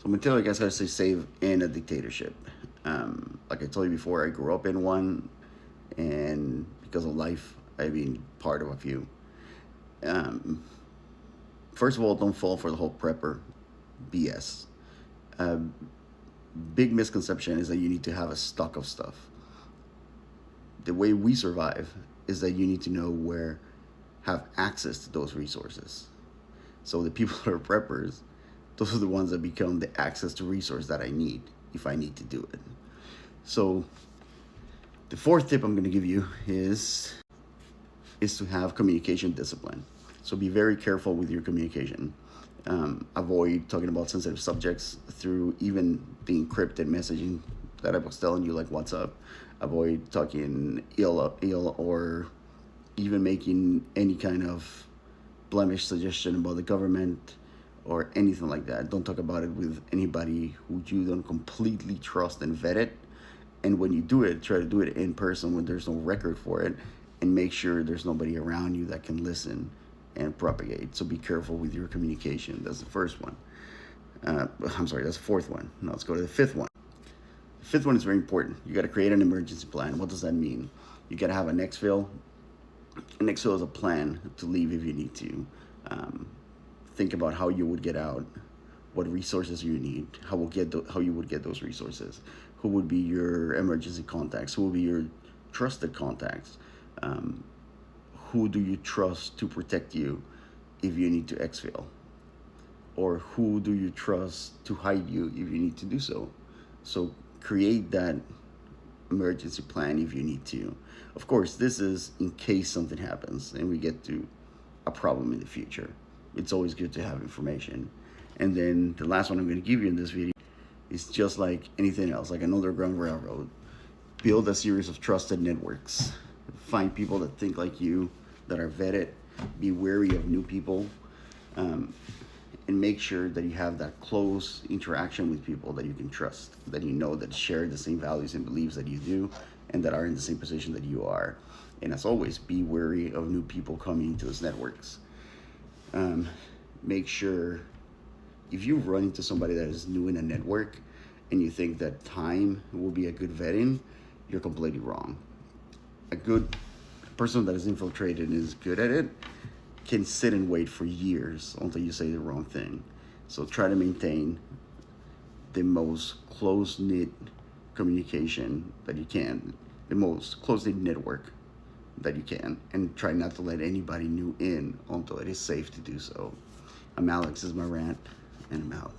So I'm gonna tell you guys how to stay safe in a dictatorship. Like I told you before, I grew up in one, and because of life, I've been part of a few. Um, First of all, don't fall for the whole prepper BS. Uh, Big misconception is that you need to have a stock of stuff. The way we survive is that you need to know where, have access to those resources. So the people that are preppers, those are the ones that become the access to resource that I need if I need to do it. So the fourth tip I'm going to give you is to have communication discipline. So be very careful with your communication. Avoid talking about sensitive subjects through even the encrypted messaging that I was telling you, like WhatsApp. Avoid talking ill or even making any kind of blemish suggestion about the government or anything like that. Don't talk about it with anybody who you don't completely trust and vet it. And when you do it, try to do it in person when there's no record for it, and make sure there's nobody around you that can listen and propagate. So be careful with your communication. That's the first one. I'm sorry, that's the fourth one. Now let's go to the fifth one. The fifth one is very important. You got to create an emergency plan. What does that mean? You got to have an exfil. An exfil is a plan to leave if you need to. Think about how you would get out, what resources you need, how you would get those resources, who would be your emergency contacts, who will be your trusted contacts, who do you trust to protect you if you need to exfil, or who do you trust to hide you if you need to do so. So create that emergency plan if you need to. Of course, this is in case something happens and we get to a problem in the future. It's always good to have information. And then the last one I'm going to give you in this video is just like anything else, like an underground railroad. Build a series of trusted networks. Find people that think like you, that are vetted. Be wary of new people. And make sure that you have that close interaction with people that you can trust, that you know that share the same values and beliefs that you do, and that are in the same position that you are. And as always, be wary of new people coming into those networks. Make sure if you run into somebody that is new in a network and you think that time will be a good vetting, you're completely wrong. A good person that is infiltrated and is good at it can sit and wait for years until you say the wrong thing. So try to maintain the most close-knit communication that you can, the most close-knit network that you can, and try not to let anybody new in until it is safe to do so. I'm Alex, this is my rant, and I'm out.